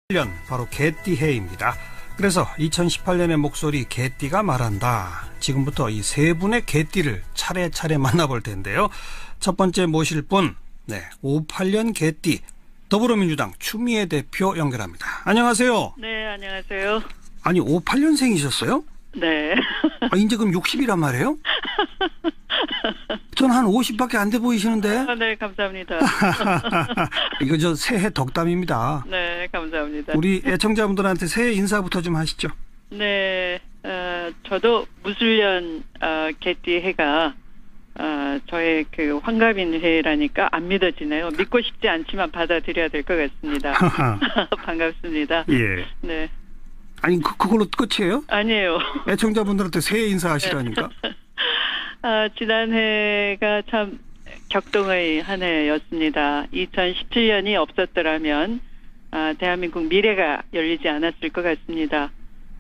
2018년 바로 개띠해입니다. 그래서 2018년의 목소리 개띠가 말한다. 지금부터 이 세 분의 개띠를 차례차례 만나볼 텐데요. 첫 번째 모실 분, 58년 개띠 더불어민주당 추미애 대표 연결합니다. 안녕하세요. 네, 안녕하세요. 아니 58년생이셨어요? 네. 이제 그럼 60이란 말이에요? 전 한 50밖에 안 돼 보이시는데? 네, 감사합니다. 이거 저 새해 덕담입니다. 네, 감사합니다. 우리 애청자분들한테 새해 인사부터 좀 하시죠. 네, 저도 무술년 개띠 해가 저의 그 환갑인 해라니까 안 믿어지네요. 믿고 싶지 않지만 받아들여야 될 것 같습니다. 반갑습니다. 예. 네. 아니 그걸로 끝이에요? 아니에요. 애청자분들한테 새해 인사하시라니까. 지난해가 참 격동의 한 해였습니다. 2017년이 없었더라면 대한민국 미래가 열리지 않았을 것 같습니다.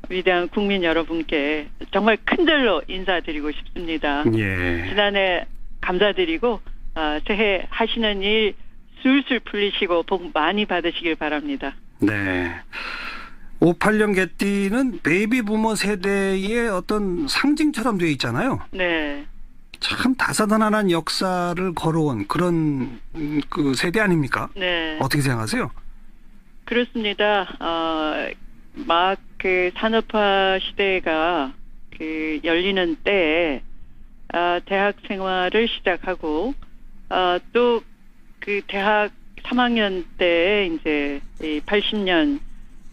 위대한 국민 여러분께 정말 큰절로 인사드리고 싶습니다. 예. 지난해 감사드리고 새해 하시는 일 술술 풀리시고 복 많이 받으시길 바랍니다. 네. 58년 개띠는 베이비 부머 세대의 어떤 상징처럼 되어 있잖아요. 네. 참 다사다난한 역사를 걸어온 그런 그 세대 아닙니까? 네. 어떻게 생각하세요? 그렇습니다. 막 그 산업화 시대가 그 열리는 때에 대학 생활을 시작하고 또 그 대학 3학년 때에 이제 이 80년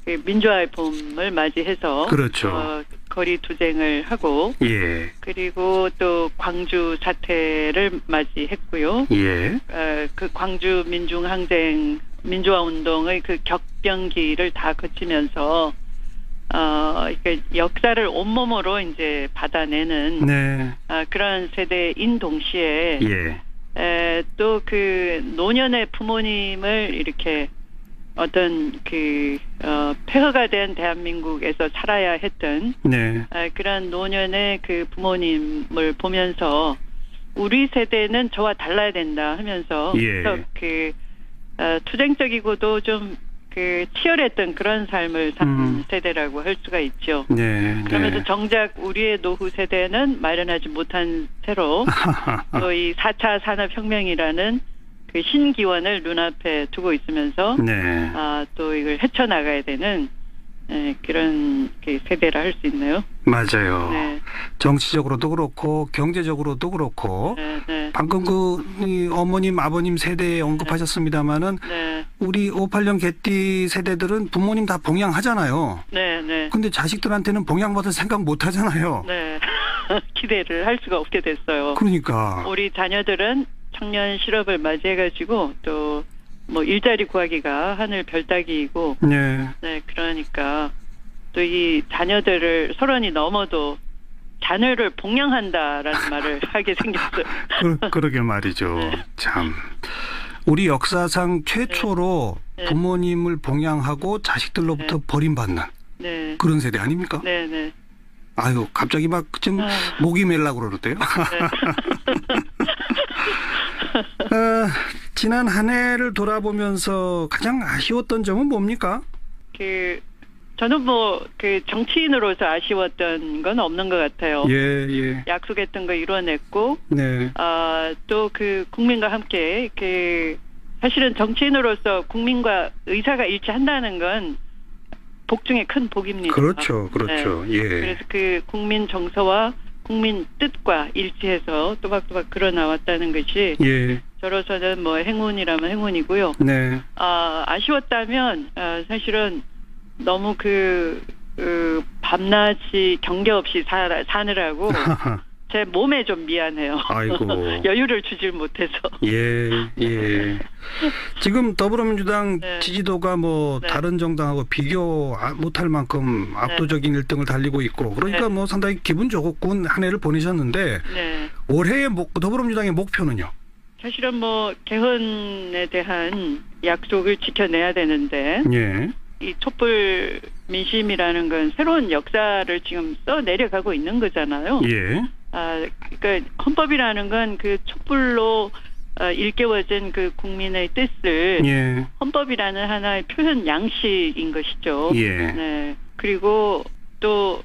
그 민주화의 봄을 맞이해서 그렇죠. 거리 투쟁을 하고 예. 그리고 또 광주 사태를 맞이했고요. 예. 그 광주 민중항쟁 민주화 운동의 그 격변기를 다 거치면서 이렇게 역사를 온몸으로 이제 받아내는 네. 그런 세대인 동시에 예. 또 그 노년의 부모님을 이렇게 어떤 그 폐허가 된 대한민국에서 살아야 했던 네. 그런 노년의 그 부모님을 보면서 우리 세대는 저와 달라야 된다 하면서 예. 그 투쟁적이고도 좀 그 치열했던 그런 삶을 산 세대라고 할 수가 있죠. 네. 그러면서 네. 정작 우리의 노후 세대는 마련하지 못한 채로 또 이 4차 산업혁명이라는 그 신기원을 눈앞에 두고 있으면서 네. 또 이걸 헤쳐나가야 되는 그런 그 세대라 할 수 있나요? 맞아요. 네. 정치적으로도 그렇고 경제적으로도 그렇고 네, 네. 방금 이 어머님 아버님 세대에 언급하셨습니다마는 네. 우리 58년 개띠 세대들은 부모님 다 봉양하잖아요. 네, 네. 근데 자식들한테는 봉양받을 생각 못 하잖아요. 네. 기대를 할 수가 없게 됐어요. 그러니까. 우리 자녀들은 청년 실업을 맞이해가지고 또 뭐 일자리 구하기가 하늘 별 따기이고 네. 네, 그러니까 또 이 자녀들을 서른이 넘어도 자녀를 봉양한다라는 말을 하게 생겼어요. 그러게 말이죠. 네. 참. 우리 역사상 최초로 네. 부모님을 봉양하고 자식들로부터 버림받는 네. 그런 세대 아닙니까? 네, 네. 아유, 갑자기 막 좀 목이 멜라고 그러대요. 지난 한 해를 돌아보면서 가장 아쉬웠던 점은 뭡니까? 저는 뭐 그 정치인으로서 아쉬웠던 건 없는 것 같아요. 예, 예. 약속했던 거 이뤄냈고, 네. 또 그 국민과 함께 사실은 정치인으로서 국민과 의사가 일치한다는 건 복 중에 큰 복입니다. 그렇죠, 그렇죠. 네. 예. 그래서 그 국민 정서와 국민 뜻과 일치해서 또박또박 그려 나왔다는 것이 예. 저로서는 뭐 행운이라면 행운이고요. 네. 아쉬웠다면 사실은 너무 밤낮이 경계 없이 사느라고 제 몸에 좀 미안해요. 아이고. 여유를 주질 못해서. 예, 예. 지금 더불어민주당 네. 지지도가 뭐 네. 다른 정당하고 비교 못할 만큼 압도적인 1등을 달리고 있고 그러니까 네. 뭐 상당히 기분 좋은 한 해를 보내셨는데 네. 올해의 더불어민주당의 목표는요? 사실은 뭐 개헌에 대한 약속을 지켜내야 되는데 예. 이 촛불 민심이라는 건 새로운 역사를 지금 써 내려가고 있는 거잖아요. 예. 그러니까 헌법이라는 건 그 촛불로 일깨워진 그 국민의 뜻을 예. 헌법이라는 하나의 표현 양식인 것이죠. 예. 네. 그리고 또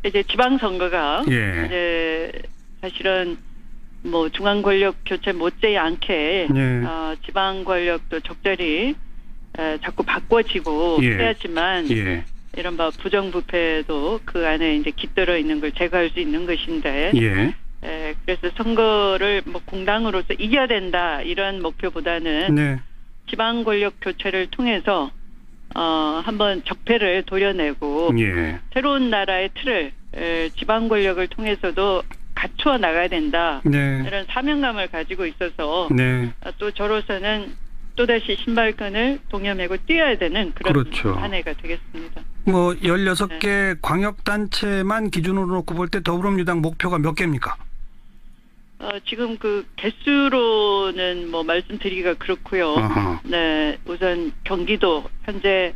이제 지방선거가 예. 이제 사실은 뭐 중앙 권력 교체 못지않게 예. 지방 권력도 적절히 자꾸 바꿔지고 예. 해야지만 예. 이른바 부정부패도 그 안에 이제 깃들어 있는 걸 제거할 수 있는 것인데 예. 그래서 선거를 뭐 공당으로서 이겨야 된다 이런 목표보다는 네. 지방 권력 교체를 통해서 한번 적폐를 도려내고 예. 새로운 나라의 틀을 지방 권력을 통해서도 갖추어 나가야 된다. 네. 이런 사명감을 가지고 있어서 네. 또 저로서는 또다시 신발끈을 동여매고 뛰어야 되는 그런 그렇죠. 한 해가 되겠습니다. 뭐 16개 광역단체만 기준으로 놓고 볼 때 더불어민주당 목표가 몇 개입니까? 지금 그 개수로는 뭐 말씀드리기가 그렇고요. 어허. 네, 우선 경기도 현재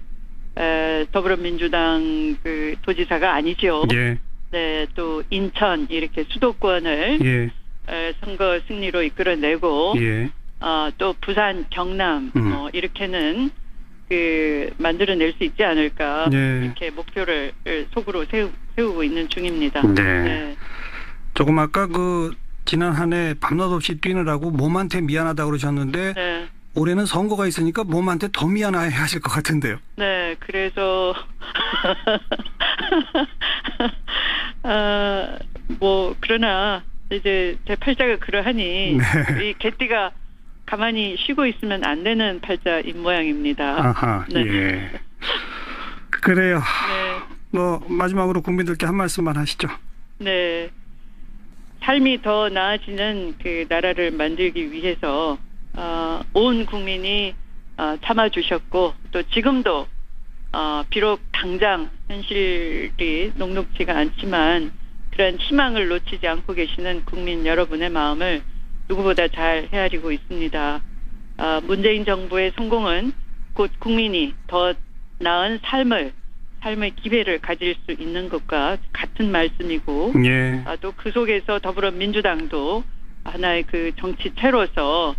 더불어민주당 그 도지사가 아니죠. 예. 네, 또 인천 이렇게 수도권을 예. 선거 승리로 이끌어내고 예. 또 부산, 경남 이렇게는 그 만들어낼 수 있지 않을까 네. 이렇게 목표를 속으로 세우고 있는 중입니다. 네. 네. 조금 아까 그 지난 한 해 밤낮 없이 뛰느라고 몸한테 미안하다고 그러셨는데 네. 올해는 선거가 있으니까 몸한테 더 미안해 하실 것 같은데요. 네, 그래서 뭐 그러나 이제 제 팔자가 그러하니 네. 이 개띠가 가만히 쉬고 있으면 안 되는 팔자인 모양입니다. 아하. 네. 예. 그래요. 네. 뭐 마지막으로 국민들께 한 말씀만 하시죠. 네. 삶이 더 나아지는 그 나라를 만들기 위해서 온 국민이 참아주셨고 또 지금도 비록 당장 현실이 녹록지가 않지만 그런 희망을 놓치지 않고 계시는 국민 여러분의 마음을 누구보다 잘 헤아리고 있습니다. 문재인 정부의 성공은 곧 국민이 더 나은 삶의 기회를 가질 수 있는 것과 같은 말씀이고 예. 또 그 속에서 더불어민주당도 하나의 그 정치체로서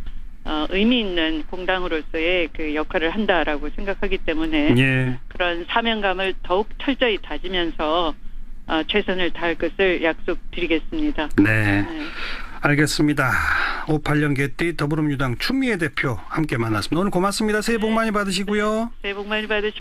의미 있는 공당으로서의 그 역할을 한다라고 생각하기 때문에 예. 그런 사명감을 더욱 철저히 다지면서 최선을 다할 것을 약속드리겠습니다. 네. 네. 알겠습니다. 58년 개띠 더불어민주당 추미애 대표 함께 만났습니다. 오늘 고맙습니다. 새해 복 많이 받으시고요. 새해 복 많이 받으시고.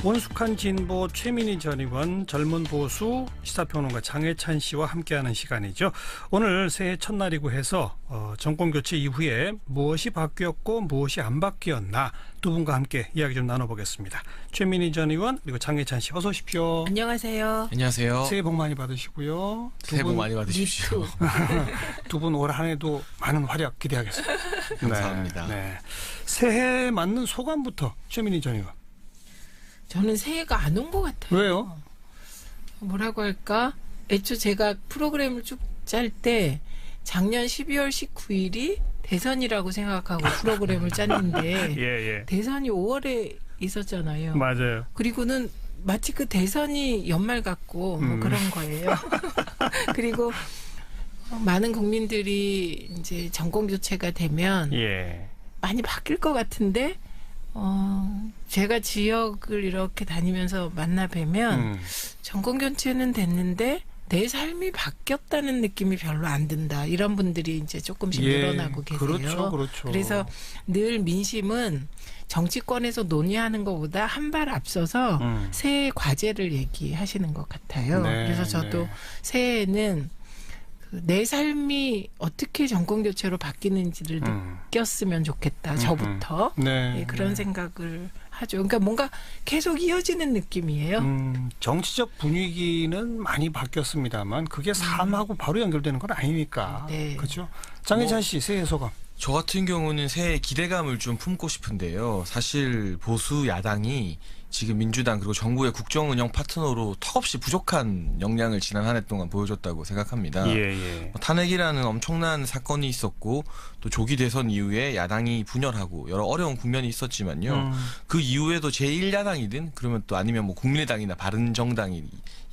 원숙한 진보 최민희 전 의원, 젊은 보수 시사평론가 장혜찬 씨와 함께하는 시간이죠. 오늘 새해 첫날이고 해서 정권교체 이후에 무엇이 바뀌었고 무엇이 안 바뀌었나 두 분과 함께 이야기 좀 나눠보겠습니다. 최민희 전 의원 그리고 장혜찬 씨 어서 오십시오. 안녕하세요. 안녕하세요. 새해 복 많이 받으시고요. 새해 복 많이 받으십시오. 두 분 올 한 해도 많은 활약 기대하겠습니다. 감사합니다. 네. 새해 맞는 소감부터 최민희 전 의원. 저는 새해가 안 온 것 같아요. 왜요? 뭐라고 할까? 애초 제가 프로그램을 쭉 짤 때 작년 12월 19일이 대선이라고 생각하고 프로그램을 짰는데 예. 대선이 5월에 있었잖아요. 맞아요. 그리고는 마치 그 대선이 연말 같고 뭐 그런 거예요. 그리고 많은 국민들이 이제 정권 교체가 되면 예. 많이 바뀔 것 같은데 제가 지역을 이렇게 다니면서 만나 뵈면 정권 교체는 됐는데 내 삶이 바뀌었다는 느낌이 별로 안 든다. 이런 분들이 이제 조금씩 늘어나고 계세요. 그렇죠. 그래서 늘 민심은 정치권에서 논의하는 것보다 한 발 앞서서 새해 과제를 얘기하시는 것 같아요. 네, 그래서 저도 새해에는 내 삶이 어떻게 정권 교체로 바뀌는지를 느꼈으면 좋겠다. 저부터 네, 그런 생각을 하죠. 그러니까 뭔가 계속 이어지는 느낌이에요. 정치적 분위기는 많이 바뀌었습니다만 그게 삶하고 바로 연결되는 건 아니니까. 네. 그렇죠. 장혜찬 씨 새해 소감. 저 같은 경우는 새해 기대감을 좀 품고 싶은데요. 사실 보수 야당이 지금 민주당 그리고 정부의 국정 운영 파트너로 턱없이 부족한 역량을 지난 한 해 동안 보여줬다고 생각합니다. 예. 탄핵이라는 엄청난 사건이 있었고 또 조기 대선 이후에 야당이 분열하고 여러 어려운 국면이 있었지만요. 그 이후에도 제1야당이든 그러면 또 아니면 뭐 국민의당이나 바른정당이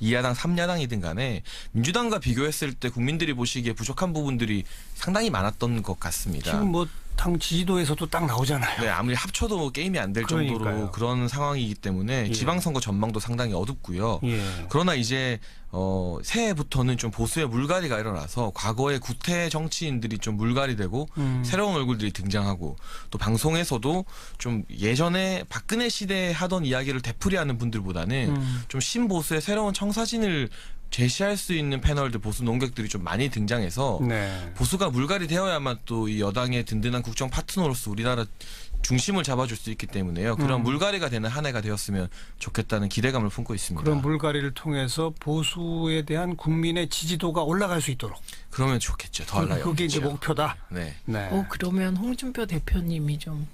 2야당, 3야당이든 간에 민주당과 비교했을 때 국민들이 보시기에 부족한 부분들이 상당히 많았던 것 같습니다. 지금 뭐 당 지지도에서도 딱 나오잖아요. 네, 아무리 합쳐도 게임이 안 될 정도로 그러니까요. 그런 상황이기 때문에 예. 지방선거 전망도 상당히 어둡고요. 예. 그러나 이제 새해부터는 좀 보수의 물갈이가 일어나서 과거의 구태 정치인들이 좀 물갈이되고 새로운 얼굴들이 등장하고 또 방송에서도 좀 예전에 박근혜 시대에 하던 이야기를 되풀이하는 분들보다는 좀 신보수의 새로운 청사진을 제시할 수 있는 패널들 보수 논객들이 좀 많이 등장해서 네. 보수가 물갈이 되어야만 또 이 여당의 든든한 국정 파트너로서 우리나라 중심을 잡아줄 수 있기 때문에요. 그런 물갈이가 되는 한 해가 되었으면 좋겠다는 기대감을 품고 있습니다. 그런 물갈이를 통해서 보수에 대한 국민의 지지도가 올라갈 수 있도록. 그러면 좋겠죠. 더 올라요. 그게 이제 목표다. 네. 네. 그러면 홍준표 대표님이 좀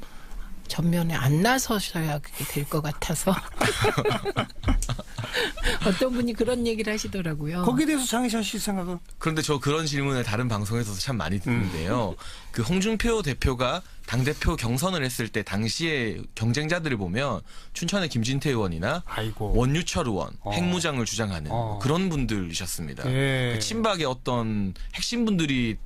전면에 안 나서셔야 그게 될 것 같아서 어떤 분이 그런 얘기를 하시더라고요. 거기에 대해서 장혜찬 씨 생각은? 그런데 저 그런 질문을 다른 방송에서도 참 많이 듣는데요. 그 홍준표 대표가 당대표 경선을 했을 때 당시에 경쟁자들을 보면 춘천의 김진태 의원이나 아이고. 원유철 의원, 핵무장을 주장하는 그런 분들이셨습니다. 예. 그 친박의 어떤 핵심 분들이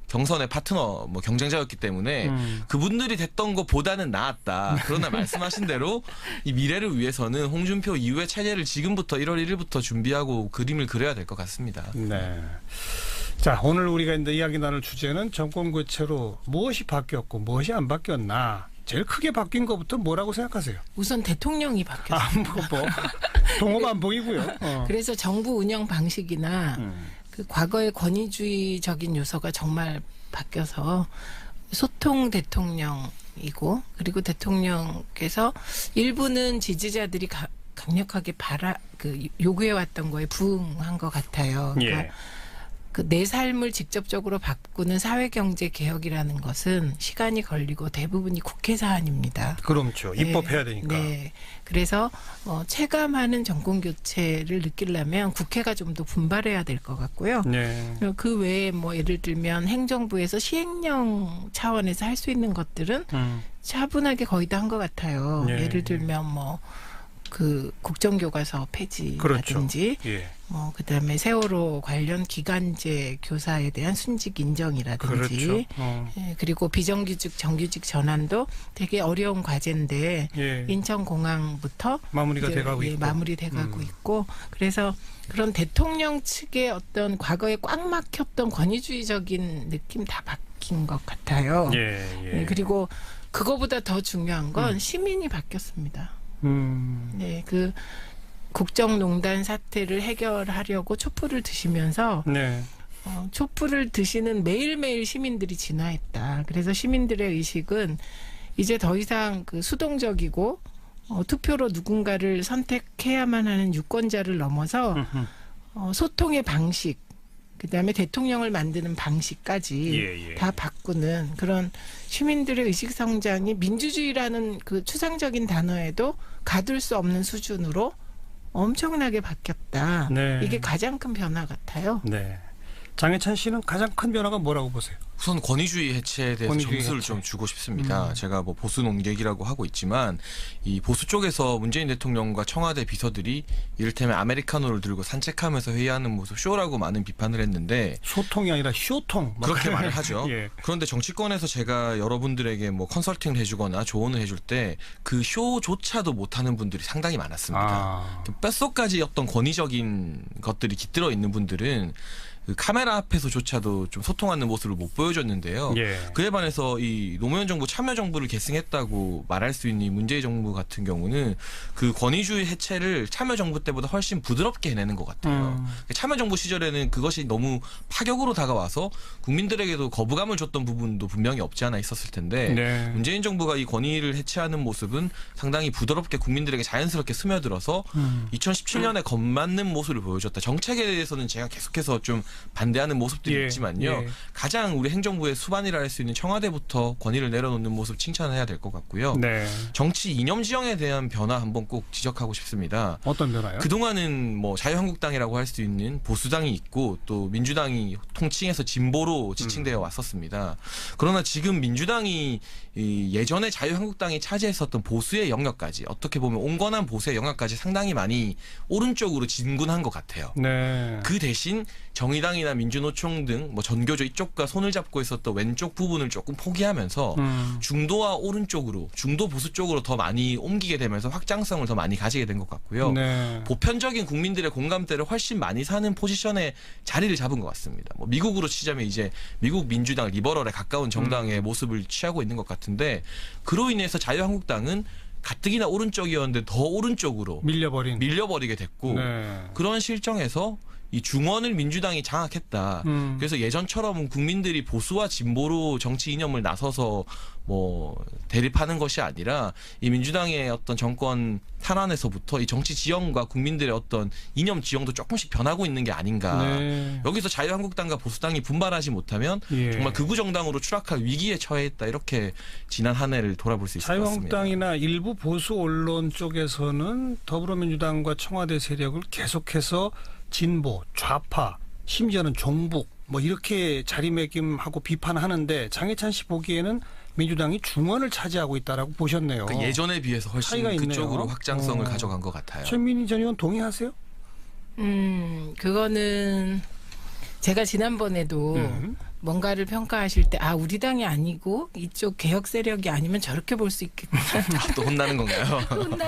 경선의 파트너, 뭐 경쟁자였기 때문에 그분들이 됐던 것보다는 나았다. 그러나 말씀하신 대로 이 미래를 위해서는 홍준표 이후의 체제를 지금부터 1월 1일부터 준비하고 그림을 그려야 될 것 같습니다. 네. 자, 오늘 우리가 이제 이야기 나눌 주제는 정권 교체로 무엇이 바뀌었고 무엇이 안 바뀌었나. 제일 크게 바뀐 것부터 뭐라고 생각하세요? 우선 대통령이 바뀌었어요. 동호반복이고요. 그래서 정부 운영 방식이나 그 과거의 권위주의적인 요소가 정말 바뀌어서 소통 대통령이고 그리고 대통령께서 일부는 지지자들이 강력하게 요구해왔던 거에 부응한 것 같아요. 그러니까 예. 내 삶을 직접적으로 바꾸는 사회경제 개혁이라는 것은 시간이 걸리고 대부분이 국회 사안입니다. 그렇죠. 입법해야 되니까. 네. 그래서 체감하는 정권 교체를 느끼려면 국회가 좀 더 분발해야 될 것 같고요. 네. 그 외에 뭐 예를 들면 행정부에서 시행령 차원에서 할 수 있는 것들은 차분하게 거의 다 한 것 같아요. 네. 예를 들면 뭐 그 국정교과서 폐지라든지 그렇죠. 예. 그다음에 세월호 관련 기간제 교사에 대한 순직 인정이라든지 그렇죠. 예, 그리고 비정규직 정규직 전환도 되게 어려운 과제인데 예. 인천공항부터 마무리가 돼가고 있고. 마무리돼가고 있고 그래서 그런 대통령 측의 어떤 과거에 꽉 막혔던 권위주의적인 느낌 다 바뀐 것 같아요. 예. 예, 그리고 그거보다 더 중요한 건 시민이 바뀌었습니다. 네, 그 국정농단 사태를 해결하려고 촛불을 드시면서 네. 촛불을 드시는 매일매일 시민들이 진화했다. 그래서 시민들의 의식은 이제 더 이상 그 수동적이고 투표로 누군가를 선택해야만 하는 유권자를 넘어서 소통의 방식, 그다음에 대통령을 만드는 방식까지 다 바꾸는 그런 시민들의 의식 성장이 민주주의라는 그 추상적인 단어에도 가둘 수 없는 수준으로 엄청나게 바뀌었다. 네. 이게 가장 큰 변화 같아요. 네. 장혜찬 씨는 가장 큰 변화가 뭐라고 보세요? 우선 권위주의 해체에 대해서 권위주의 점수를 해체. 좀 주고 싶습니다. 제가 뭐 보수 논객이라고 하고 있지만 이 보수 쪽에서 문재인 대통령과 청와대 비서들이 이를테면 아메리카노를 들고 산책하면서 회의하는 모습 쇼라고 많은 비판을 했는데 소통이 아니라 쇼통. 그렇게 말을 하죠. 예. 그런데 정치권에서 제가 여러분들에게 뭐 컨설팅을 해주거나 조언을 해줄 때 그 쇼조차도 못하는 분들이 상당히 많았습니다. 뼛속까지 어떤 권위적인 것들이 깃들어 있는 분들은 그 카메라 앞에서조차도 좀 소통하는 모습을 못 보여줬는데요. 예. 그에 반해서 이 노무현 정부 참여정부를 계승했다고 말할 수 있는 이 문재인 정부 같은 경우는 그 권위주의 해체를 참여정부 때보다 훨씬 부드럽게 해내는 것 같아요. 참여정부 시절에는 그것이 너무 파격으로 다가와서 국민들에게도 거부감을 줬던 부분도 분명히 없지 않아 있었을 텐데 네. 문재인 정부가 이 권위를 해체하는 모습은 상당히 부드럽게 국민들에게 자연스럽게 스며들어서 2017년에 겁맞는 모습을 보여줬다. 정책에 대해서는 제가 계속해서 좀 반대하는 모습들이 예, 있지만요. 예. 가장 우리 행정부의 수반이라 할 수 있는 청와대부터 권위를 내려놓는 모습 칭찬해야 될 것 같고요. 네. 정치 이념 지형에 대한 변화 한번 꼭 지적하고 싶습니다. 어떤 변화요? 그동안은 뭐 자유한국당이라고 할 수 있는 보수당이 있고 또 민주당이 통칭해서 진보로 지칭되어 왔었습니다. 그러나 지금 민주당이 이 예전에 자유한국당이 차지했었던 보수의 영역까지 어떻게 보면 온건한 보수의 영역까지 상당히 많이 오른쪽으로 진군한 것 같아요. 네. 그 대신 정의당이나 민주노총 등 뭐 전교조 이쪽과 손을 잡고 있었던 왼쪽 부분을 조금 포기하면서 중도와 오른쪽으로 중도 보수 쪽으로 더 많이 옮기게 되면서 확장성을 더 많이 가지게 된 것 같고요. 네. 보편적인 국민들의 공감대를 훨씬 많이 사는 포지션에 자리를 잡은 것 같습니다. 뭐 미국으로 치자면 이제 미국 민주당 리버럴에 가까운 정당의 모습을 취하고 있는 것 같은데 그로 인해서 자유한국당은 가뜩이나 오른쪽이었는데 더 오른쪽으로 밀려버리게 됐고 네. 그런 실정에서 이 중원을 민주당이 장악했다. 그래서 예전처럼 국민들이 보수와 진보로 정치 이념을 나서서 뭐 대립하는 것이 아니라 이 민주당의 어떤 정권 탄환에서부터 이 정치 지형과 국민들의 어떤 이념 지형도 조금씩 변하고 있는 게 아닌가. 네. 여기서 자유한국당과 보수당이 분발하지 못하면 예. 정말 극우 정당으로 추락할 위기에 처해 있다. 이렇게 지난 한 해를 돌아볼 수 있을 것 같습니다. 자유한국당이나 일부 보수 언론 쪽에서는 더불어민주당과 청와대 세력을 계속해서 진보, 좌파, 심지어는 종북 뭐 이렇게 자리매김하고 비판하는데 장해찬 씨 보기에는 민주당이 중원을 차지하고 있다라고 보셨네요. 그러니까 예전에 비해서 훨씬 차이가 있네요. 그쪽으로 확장성을 가져간 것 같아요. 최민희 전 의원 동의하세요? 그거는 제가 지난번에도 뭔가를 평가하실 때 우리 당이 아니고 이쪽 개혁 세력이 아니면 저렇게 볼 수 있겠구나. 또 혼나는 건가요?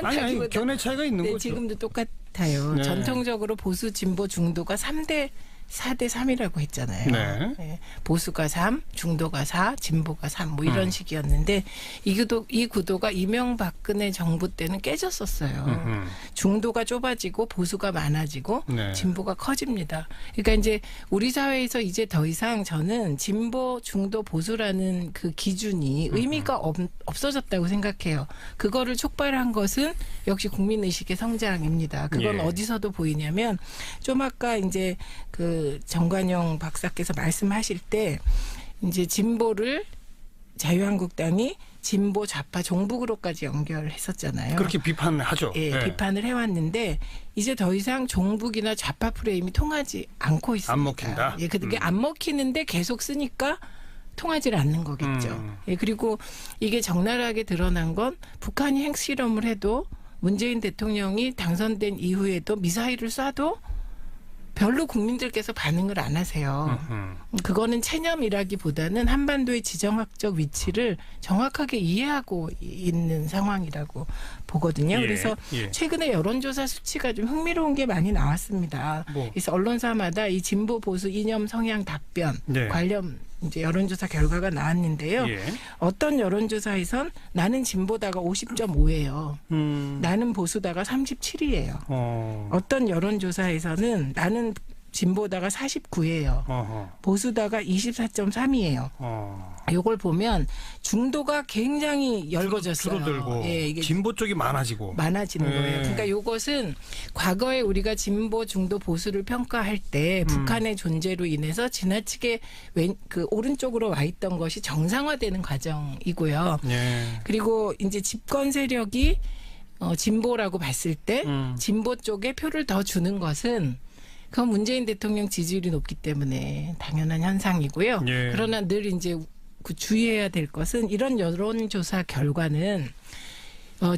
아니 견해 차이가 있는 네, 거죠. 지금도 똑같아요. 네. 전통적으로 보수 진보 중도가 4대 3이라고 했잖아요. 네. 네. 보수가 3, 중도가 4, 진보가 3 뭐 이런 식이었는데 이 구도가 이명박근혜 정부 때는 깨졌었어요. 중도가 좁아지고 보수가 많아지고 네. 진보가 커집니다. 그러니까 이제 우리 사회에서 이제 더 이상 저는 진보, 중도, 보수라는 그 기준이 의미가 없어졌다고 생각해요. 그거를 촉발한 것은 역시 국민의식의 성장입니다. 그건 예. 어디서도 보이냐면 좀 아까 이제 그 정관용 박사께서 말씀하실 때 이제 진보를 자유한국당이 진보 좌파 종북으로까지 연결했었잖아요. 그렇게 비판하죠. 예, 네. 비판을 해왔는데 이제 더 이상 종북이나 좌파 프레임이 통하지 않고 있습니다. 안 먹힌다? 예, 그게 안 먹히는데 계속 쓰니까 통하지 않는 거겠죠. 예, 그리고 이게 적나라하게 드러난 건 북한이 핵실험을 해도 문재인 대통령이 당선된 이후에도 미사일을 쏴도 별로 국민들께서 반응을 안 하세요. 그거는 체념이라기보다는 한반도의 지정학적 위치를 정확하게 이해하고 있는 상황이라고 보거든요. 예, 그래서 예. 최근에 여론조사 수치가 좀 흥미로운 게 많이 나왔습니다. 뭐. 그래서 언론사마다 이 진보 보수 이념 성향 답변 네. 관련 이제 여론조사 결과가 나왔는데요. 예. 어떤 여론조사에선 나는 진보다가 50.5예요. 나는 보수다가 37이에요. 어떤 여론조사에서는 나는 진보다가 49예요. 보수다가 24.3이에요. 이걸 보면 중도가 굉장히 열거졌어요. 줄어들고 예, 이게 진보 쪽이 많아지는 거예요. 그러니까 이것은 과거에 우리가 진보, 중도, 보수를 평가할 때 북한의 존재로 인해서 지나치게 그 오른쪽으로 와 있던 것이 정상화되는 과정이고요. 예. 그리고 이제 집권 세력이 진보라고 봤을 때 진보 쪽에 표를 더 주는 것은 그건 문재인 대통령 지지율이 높기 때문에 당연한 현상이고요. 예. 그러나 늘 이제 주의해야 될 것은 이런 여론조사 결과는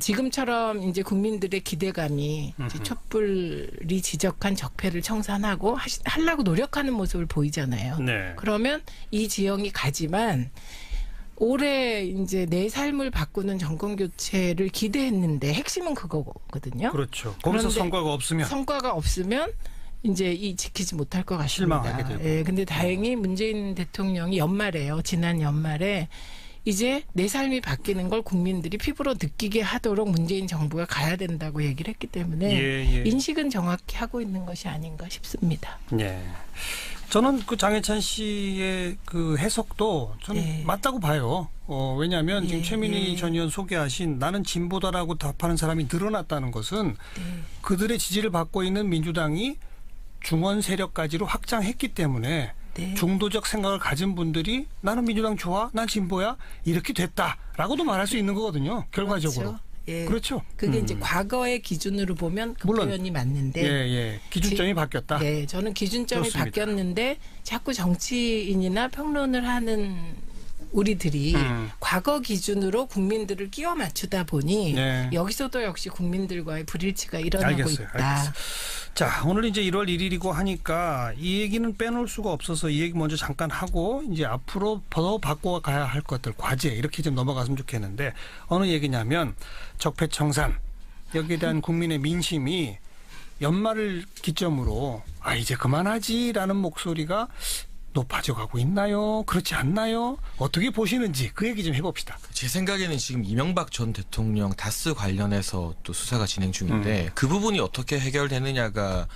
지금처럼 이제 국민들의 기대감이 이제 촛불이 지적한 적폐를 청산하고 하려고 노력하는 모습을 보이잖아요. 네. 그러면 이 지형이 가지만 올해 이제 내 삶을 바꾸는 정권 교체를 기대했는데 핵심은 그거거든요. 그렇죠. 거기서 그런데 성과가 없으면 이제 지키지 못할 것 같습니다. 실망하게 되고. 예, 근데 다행히 문재인 대통령이 지난 연말에 이제 내 삶이 바뀌는 걸 국민들이 피부로 느끼게 하도록 문재인 정부가 가야 된다고 얘기를 했기 때문에 예. 인식은 정확히 하고 있는 것이 아닌가 싶습니다. 예. 저는 그 장해찬 씨의 그 해석도 저는 예. 맞다고 봐요. 왜냐하면 지금 예, 최민희 예. 전 의원 소개하신 나는 진보다라고 답하는 사람이 늘어났다는 것은 그들의 지지를 받고 있는 민주당이 중원 세력까지로 확장했기 때문에 네. 중도적 생각을 가진 분들이 나는 민주당 좋아, 난 진보야 이렇게 됐다라고도 말할 수 있는 거거든요. 결과적으로. 그렇죠. 예. 그렇죠. 그게 이제 과거의 기준으로 보면 그 물론. 표현이 맞는데 예. 기준점이 바뀌었다. 네, 저는 기준점이 좋습니다. 바뀌었는데 자꾸 정치인이나 평론을 하는 우리들이 과거 기준으로 국민들을 끼워 맞추다 보니 네. 여기서도 역시 국민들과의 불일치가 일어나고 알겠어요. 있다. 자, 오늘 이제 1월 1일이고 하니까 이 얘기는 빼놓을 수가 없어서 이 얘기 먼저 잠깐 하고 이제 앞으로 더 바꿔가야 할 것들 과제 이렇게 좀 넘어갔으면 좋겠는데 어느 얘기냐면 적폐청산 여기에 대한 국민의 민심이 연말을 기점으로 이제 그만하지라는 목소리가 높아져 가고 있나요? 그렇지 않나요? 어떻게 보시는지 그 얘기 좀 해봅시다. 제 생각에는 지금 이명박 전 대통령 다스 관련해서 또 수사가 진행 중인데 그 부분이 어떻게 해결되느냐가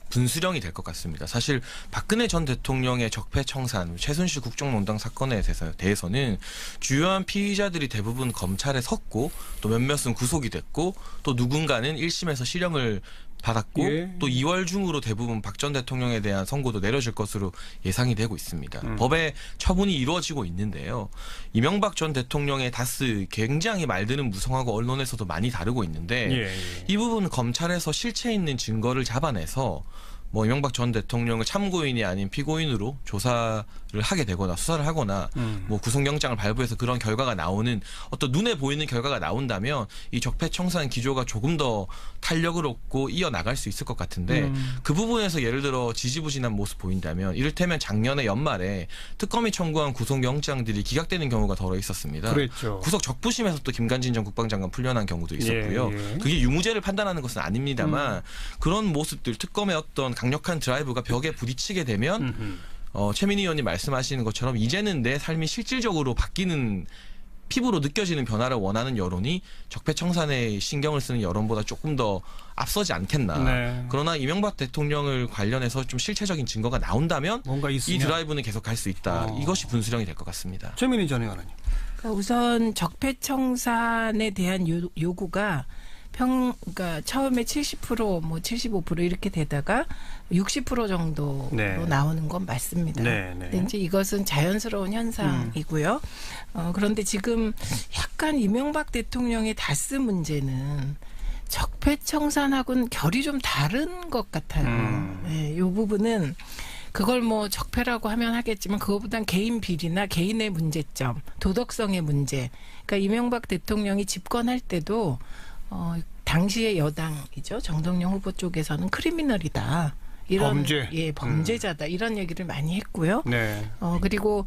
분수령이 될 것 같습니다. 사실 박근혜 전 대통령의 적폐청산, 최순실 국정농단 사건에 대해서는 주요한 피의자들이 대부분 검찰에 섰고 또 몇몇은 구속이 됐고 또 누군가는 1심에서 실형을 받았고 예. 또 2월 중으로 대부분 박 전 대통령에 대한 선고도 내려질 것으로 예상이 되고 있습니다. 법의 처분이 이루어지고 있는데요. 이명박 전 대통령의 다스 굉장히 말들은 무성하고 언론에서도 많이 다루고 있는데 이 부분은 검찰에서 실체 있는 증거를 잡아내서 뭐 이명박 전 대통령을 참고인이 아닌 피고인으로 조사를 하게 되거나 수사를 하거나 뭐 구속영장을 발부해서 그런 결과가 나오는 어떤 눈에 보이는 결과가 나온다면 이 적폐청산 기조가 조금 더 탄력을 얻고 이어나갈 수 있을 것 같은데 그 부분에서 예를 들어 지지부진한 모습 보인다면 이를테면 작년에 연말에 특검이 청구한 구속영장들이 기각되는 경우가 더러 있었습니다. 그랬죠. 구속 적부심에서 또 김관진 전 국방장관 풀려난 경우도 있었고요. 예. 그게 유무죄를 판단하는 것은 아닙니다만 그런 모습들 특검의 어떤 강력한 드라이브가 벽에 부딪히게 되면 최민희 의원님 말씀하시는 것처럼 이제는 내 삶이 실질적으로 바뀌는 피부로 느껴지는 변화를 원하는 여론이 적폐청산에 신경을 쓰는 여론보다 조금 더 앞서지 않겠나. 네. 그러나 이명박 대통령을 관련해서 좀 실체적인 증거가 나온다면 뭔가 이 있으면 드라이브는 계속 갈 수 있다. 이것이 분수령이 될 것 같습니다. 최민희 전 의원님. 그러니까 우선 적폐청산에 대한 요구가 그러니까 처음에 70% 뭐 75% 이렇게 되다가 60% 정도로 네. 나오는 건 맞습니다. 네. 근데 이제 이것은 자연스러운 현상이고요. 그런데 지금 약간 이명박 대통령의 다스 문제는 적폐청산하고는 결이 좀 다른 것 같아요. 네, 이 부분은 그걸 뭐 적폐라고 하면 하겠지만 그거보단 개인 비리나 개인의 문제점, 도덕성의 문제. 그러니까 이명박 대통령이 집권할 때도 당시의 여당이죠. 정동영 후보 쪽에서는 크리미널이다. 이런 범죄. 범죄자다. 이런 얘기를 많이 했고요. 네. 그리고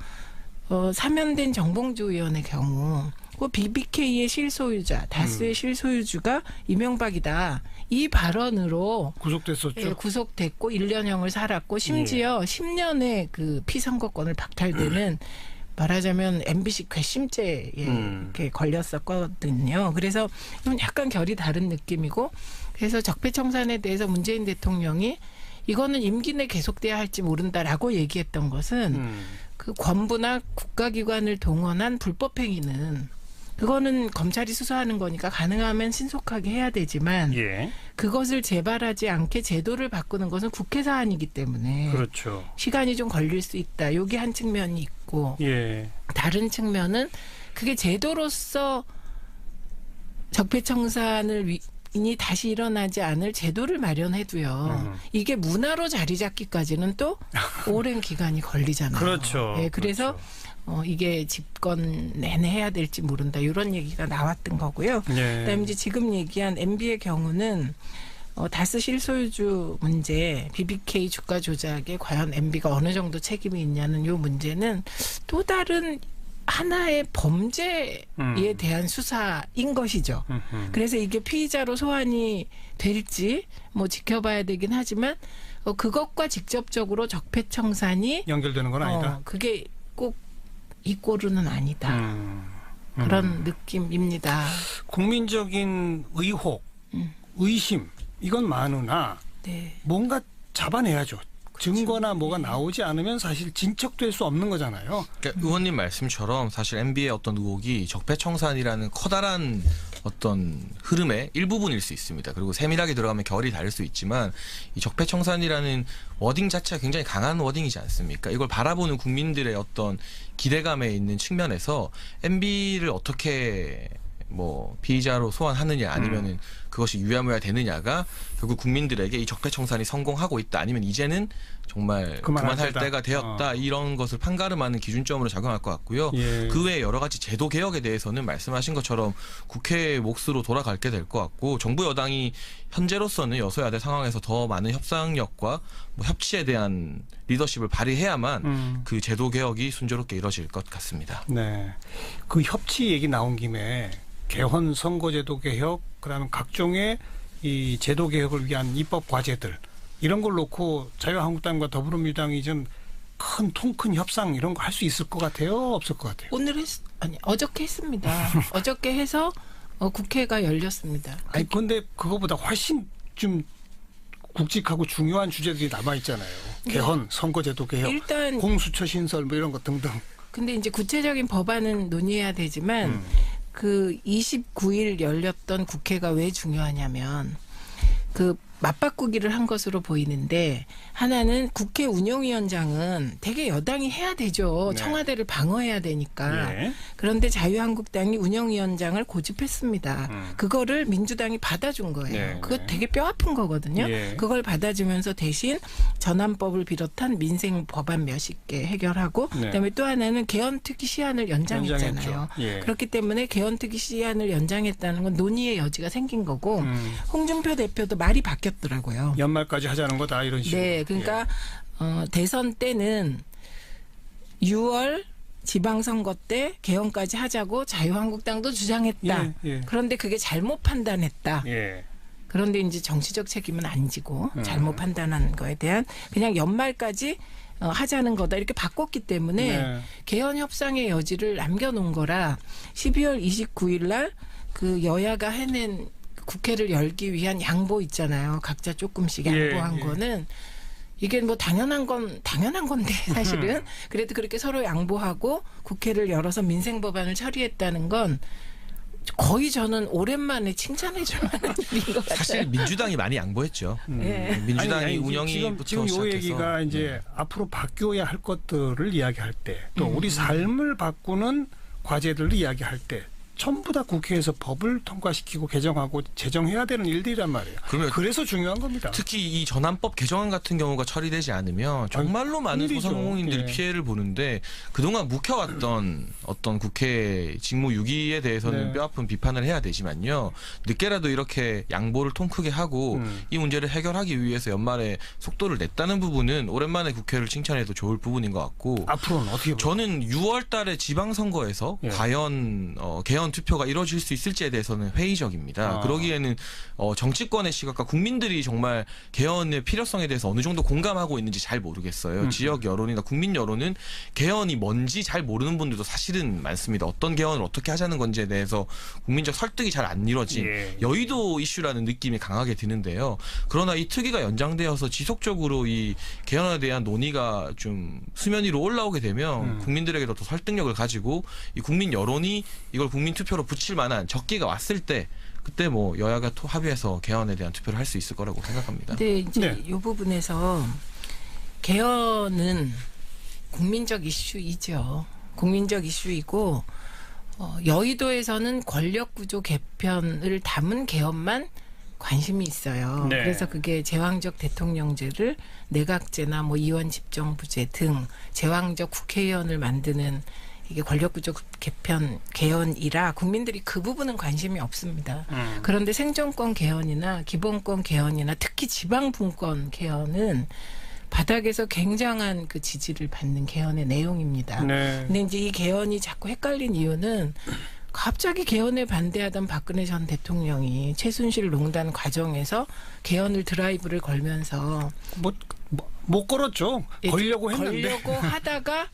사면된 정봉주 의원의 경우 그 BBK의 실소유자, 다스의 실소유주가 이명박이다. 이 발언으로 구속됐었죠. 예, 구속됐고 1년형을 살았고 심지어 10년의 그 피선거권을 박탈되는 말하자면 MBC 괘씸죄에 이렇게 걸렸었거든요. 그래서 이건 약간 결이 다른 느낌이고 그래서 적폐청산에 대해서 문재인 대통령이 이거는 임기 내 계속돼야 할지 모른다라고 얘기했던 것은 그 권부나 국가기관을 동원한 불법행위는 그거는 검찰이 수사하는 거니까 가능하면 신속하게 해야 되지만 예. 그것을 재발하지 않게 제도를 바꾸는 것은 국회 사안이기 때문에 그렇죠. 시간이 좀 걸릴 수 있다. 여기 한 측면이 있고 예. 다른 측면은 그게 제도로서 적폐청산을 이 다시 일어나지 않을 제도를 마련해도요. 이게 문화로 자리 잡기까지는 또 오랜 기간이 걸리잖아요. 그렇죠. 네, 그래서 이게 집권 내내 해야 될지 모른다. 이런 얘기가 나왔던 거고요. 예. 그다음에 이제 지금 얘기한 MB의 경우는 다스 실소유주 문제, BBK 주가 조작에 과연 MB가 어느 정도 책임이 있냐는 이 문제는 또 다른 하나의 범죄에 대한 수사인 것이죠. 그래서 이게 피의자로 소환이 될지 뭐 지켜봐야 되긴 하지만 그것과 직접적으로 적폐청산이 연결되는 건 아니다. 그게 꼭 이 꼴은 아니다. 그런 느낌입니다. 국민적인 의혹, 의심 이건 많으나 네. 뭔가 잡아내야죠. 증거나 뭐가 나오지 않으면 사실 진척될 수 없는 거잖아요. 그러니까 의원님 말씀처럼 사실 MB의 어떤 의혹이 적폐청산이라는 커다란 어떤 흐름의 일부분일 수 있습니다. 그리고 세밀하게 들어가면 결이 다를 수 있지만 이 적폐청산이라는 워딩 자체가 굉장히 강한 워딩이지 않습니까? 이걸 바라보는 국민들의 어떤 기대감에 있는 측면에서 MB를 어떻게 뭐 피의자로 소환하느냐 아니면은 그것이 유야무야 되느냐가 결국 국민들에게 이 적폐청산이 성공하고 있다 아니면 이제는 정말 그만할 때가 되었다 이런 것을 판가름하는 기준점으로 작용할 것 같고요. 예. 그 외에 여러 가지 제도 개혁에 대해서는 말씀하신 것처럼 국회의 몫으로 돌아가게 될 것 같고 정부 여당이 현재로서는 여소야대 상황에서 더 많은 협상력과 뭐 협치에 대한 리더십을 발휘해야만 그 제도 개혁이 순조롭게 이뤄질 것 같습니다. 네. 그 협치 얘기 나온 김에 개헌 선거제도 개혁, 그다음에 각종의 이 제도 개혁을 위한 입법 과제들 이런 걸 놓고 자유한국당과 더불어민주당이 좀 통 큰 협상 이런 거 할 수 있을 것 같아요? 없을 것 같아요? 어저께 했습니다. 어저께 해서 국회가 열렸습니다. 아니 근데 그거보다 훨씬 좀 굵직하고 중요한 주제들이 남아 있잖아요. 개헌, 선거제도 개혁, 일단 공수처 신설 뭐 이런 거 등등. 근데 이제 구체적인 법안은 논의해야 되지만 그 29일 열렸던 국회가 왜 중요하냐면 그 맞바꾸기를 한 것으로 보이는데 하나는 국회 운영위원장은 되게 여당이 해야 되죠. 네. 청와대를 방어해야 되니까. 예. 그런데 자유한국당이 운영위원장을 고집했습니다. 그거를 민주당이 받아준 거예요. 네. 그거 되게 뼈아픈 거거든요. 예. 그걸 받아주면서 대신 전환법을 비롯한 민생 법안 몇십 개 해결하고 네. 그다음에 또 하나는 개헌특위 시한을 연장했잖아요. 연장했죠. 예. 그렇기 때문에 개헌특위 시한을 연장했다는 건 논의의 여지가 생긴 거고 홍준표 대표도 말이 바뀌었더라고요. 연말까지 하자는 거다 이런 식으로. 네, 그러니까 대선 때는 6월 지방선거 때 개헌까지 하자고 자유한국당도 주장했다. 예. 그런데 그게 잘못 판단했다. 예. 그런데 이제 정치적 책임은 안 지고 잘못 판단한 거에 대한 그냥 연말까지 하자는 거다 이렇게 바꿨기 때문에 네. 개헌 협상의 여지를 남겨놓은 거라 12월 29일 날 그 여야가 해낸 국회를 열기 위한 양보 있잖아요. 각자 조금씩 양보한 예. 거는 이게 뭐 당연한 건데 사실은 그래도 그렇게 서로 양보하고 국회를 열어서 민생 법안을 처리했다는 건 거의 저는 오랜만에 칭찬해 줄 만한 일인 것 같아요. 사실 민주당이 많이 양보했죠. 네. 민주당이 아니, 운영위부터 지금 요 시작해서 얘기가 이제 앞으로 바뀌어야 할 것들을 이야기할 때 또 우리 삶을 바꾸는 과제들을 이야기할 때 전부 다 국회에서 법을 통과시키고 개정하고 제정해야 되는 일들이란 말이에요. 그래서 중요한 겁니다. 특히 이 전환법 개정안 같은 경우가 처리되지 않으면 정말로 많은 일이죠. 소상공인들이 예. 피해를 보는데 그동안 묵혀왔던 어떤 국회 직무유기에 대해서는 네. 뼈아픈 비판을 해야 되지만요. 늦게라도 이렇게 양보를 통 크게 하고 이 문제를 해결하기 위해서 연말에 속도를 냈다는 부분은 오랜만에 국회를 칭찬해도 좋을 부분인 것 같고 앞으로는 어떻게 저는 6월 달에 지방선거에서 예. 과연 개헌 투표가 이루어질 수 있을지에 대해서는 회의적입니다. 그러기에는 정치권의 시각과 국민들이 정말 개헌의 필요성에 대해서 어느 정도 공감하고 있는지 잘 모르겠어요. 지역 여론이나 국민 여론은 개헌이 뭔지 잘 모르는 분들도 사실은 많습니다. 어떤 개헌을 어떻게 하자는 건지에 대해서 국민적 설득이 잘 안 이루어진 예. 여의도 이슈라는 느낌이 강하게 드는데요. 그러나 이 특위가 연장되어서 지속적으로 이 개헌에 대한 논의가 좀 수면 위로 올라오게 되면 국민들에게도 더 설득력을 가지고 이 국민 여론이 이걸 국민 투표로 붙일 만한 적기가 왔을 때 그때 뭐 여야가 합의해서 개헌에 대한 투표를 할 수 있을 거라고 생각합니다. 근데 이제 네. 이 부분에서 개헌은 국민적 이슈이죠. 국민적 이슈이고 여의도에서는 권력구조 개편을 담은 개헌만 관심이 있어요. 네. 그래서 그게 제왕적 대통령제를 내각제나 뭐 이원 집정부제 등 제왕적 국회의원을 만드는 이게 권력구조 개편 개헌이라 국민들이 그 부분은 관심이 없습니다. 그런데 생존권 개헌이나 기본권 개헌이나 특히 지방분권 개헌은 바닥에서 굉장한 그 지지를 받는 개헌의 내용입니다. 네. 근데 이제 이 개헌이 자꾸 헷갈린 이유는 갑자기 개헌에 반대하던 박근혜 전 대통령이 최순실 농단 과정에서 개헌을 드라이브를 걸면서 못 걸었죠. 걸려고 했는데. 걸려고 하다가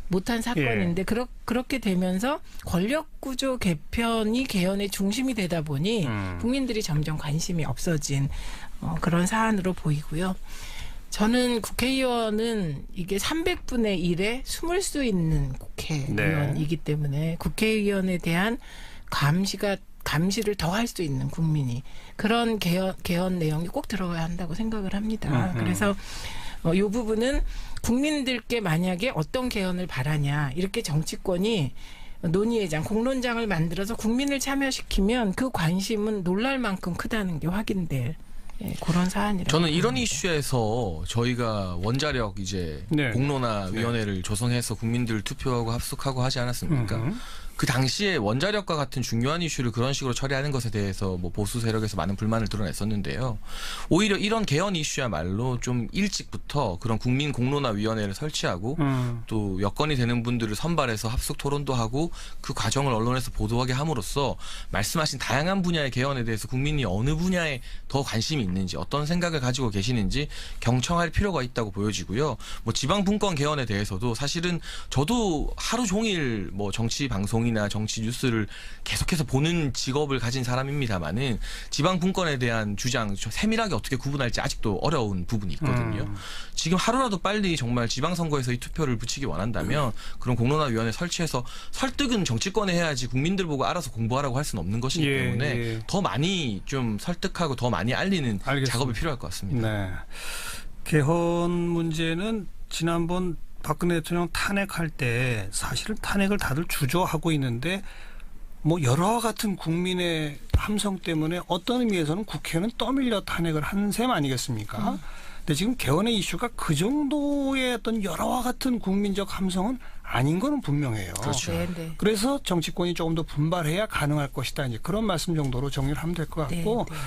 못한 사건인데 그렇게 되면서 권력구조 개편이 개헌의 중심이 되다 보니 국민들이 점점 관심이 없어진 그런 사안으로 보이고요. 저는 국회의원은 이게 300분의 1에 숨을 수 있는 국회의원이기 때문에 국회의원에 대한 감시가 감시를 더 할 수 있는 국민이 그런 개헌 내용이 꼭 들어가야 한다고 생각을 합니다. 그래서 이 부분은 국민들께 만약에 어떤 개헌을 바라냐 이렇게 정치권이 논의회장, 공론장을 만들어서 국민을 참여시키면 그 관심은 놀랄 만큼 크다는 게 확인될 그런 사안이라고. 저는 이런 봅니다. 이슈에서 저희가 원자력 이제 네. 공론화위원회를 조성해서 국민들 투표하고 합숙하고 하지 않았습니까? 그 당시에 원자력과 같은 중요한 이슈를 그런 식으로 처리하는 것에 대해서 뭐 보수 세력에서 많은 불만을 드러냈었는데요. 오히려 이런 개헌 이슈야말로 좀 일찍부터 그런 국민 공론화위원회를 설치하고 또 여건이 되는 분들을 선발해서 합숙 토론도 하고 그 과정을 언론에서 보도하게 함으로써 말씀하신 다양한 분야의 개헌에 대해서 국민이 어느 분야에 더 관심이 있는지 어떤 생각을 가지고 계시는지 경청할 필요가 있다고 보여지고요. 뭐 지방 분권 개헌에 대해서도 사실은 저도 하루 종일 뭐 정치 방송이나 정치 뉴스를 계속해서 보는 직업을 가진 사람입니다만은 지방 분권에 대한 주장 세밀하게 어떻게 구분할지 아직도 어려운 부분이 있거든요. 지금 하루라도 빨리 정말 지방선거에서 이 투표를 붙이기 원한다면 그런 공론화위원회 설치해서 설득은 정치권에 해야지 국민들 보고 알아서 공부하라고 할 수는 없는 것이기 때문에 더 많이 좀 설득하고 더 많이 알리는 작업이 필요할 것 같습니다. 네. 개헌 문제는 지난번 박근혜 대통령 탄핵할 때 사실은 탄핵을 다들 주저하고 있는데 뭐 여러와 같은 국민의 함성 때문에 어떤 의미에서는 국회는 떠밀려 탄핵을 한 셈 아니겠습니까? 근데 지금 개헌의 이슈가 그 정도의 어떤 여러와 같은 국민적 함성은 아닌 거는 분명해요. 그렇죠. 네, 네. 그래서 정치권이 조금 더 분발해야 가능할 것이다. 이제 그런 말씀 정도로 정리를 하면 될 것 같고 네, 네.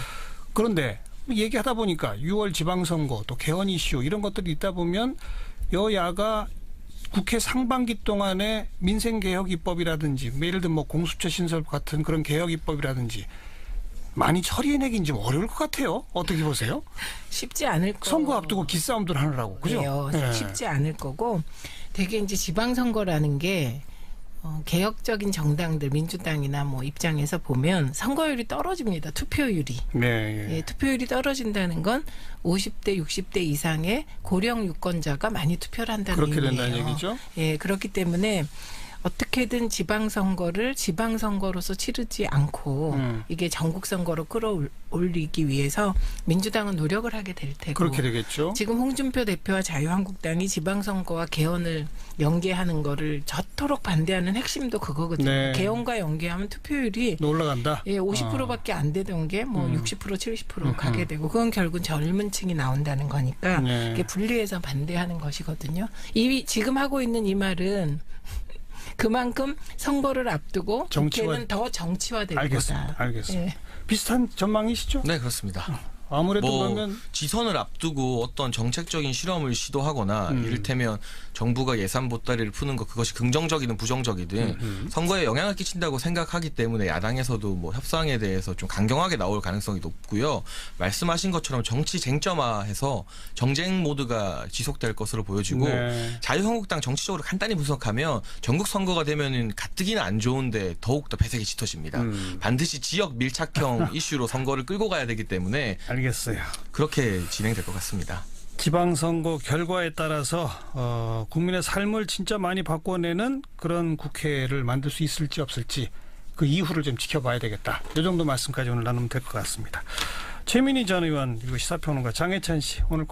그런데 얘기하다 보니까 6월 지방선거 또 개헌 이슈 이런 것들이 있다 보면 여야가 국회 상반기 동안에 민생개혁 입법이라든지 예를 들면 뭐 공수처 신설 같은 그런 개혁 입법이라든지 많이 처리해내긴 좀 어려울 것 같아요. 어떻게 보세요? 쉽지 않을 거. 선거 앞두고 기싸움들 하느라고 그죠? 그래요. 네. 쉽지 않을 거고 되게 이제 지방선거라는 게 개혁적인 정당들 민주당이나 뭐 입장에서 보면 선거율이 떨어집니다. 투표율이. 네. 예, 투표율이 떨어진다는 건 50대, 60대 이상의 고령 유권자가 많이 투표를 한다는 그렇게 의미예요. 된다는 얘기죠? 예, 그렇기 때문에 어떻게든 지방선거를 지방선거로서 치르지 않고 이게 전국선거로 끌어올리기 위해서 민주당은 노력을 하게 될 테고 그렇게 되겠죠. 지금 홍준표 대표와 자유한국당이 지방선거와 개헌을 연계하는 거를 저토록 반대하는 핵심도 그거거든요. 네. 개헌과 연계하면 투표율이 올라간다. 예, 50%밖에 안 되던 게 뭐 60%, 70% 가게 되고 그건 결국은 젊은 층이 나온다는 거니까 네. 이게 분리해서 반대하는 것이거든요. 지금 하고 있는 이 말은 그만큼 선거를 앞두고 국회는 더 정치화될 알겠습니다. 거다. 알겠습니다. 예. 비슷한 전망이시죠? 네, 그렇습니다. 아무래도 뭐 그러면 지선을 앞두고 어떤 정책적인 실험을 시도하거나 이를테면 정부가 예산 보따리를 푸는 것 그것이 긍정적이든 부정적이든 선거에 영향을 끼친다고 생각하기 때문에 야당에서도 뭐 협상에 대해서 좀 강경하게 나올 가능성이 높고요. 말씀하신 것처럼 정치 쟁점화해서 정쟁 모드가 지속될 것으로 보여지고 네. 자유한국당 정치적으로 간단히 분석하면 전국 선거가 되면은 가뜩이나 안 좋은데 더욱 더 배색이 짙어집니다. 반드시 지역 밀착형 이슈로 선거를 끌고 가야 되기 때문에 알겠어요. 그렇게 진행될 것 같습니다. 지방선거 결과에 따라서 국민의 삶을 진짜 많이 바꿔내는 그런 국회를 만들 수 있을지 없을지 그 이후를 좀 지켜봐야 되겠다. 이 정도 말씀까지 오늘 나누면 될 것 같습니다. 최민희 전 의원 그리고 시사평론가 장혜찬 씨 오늘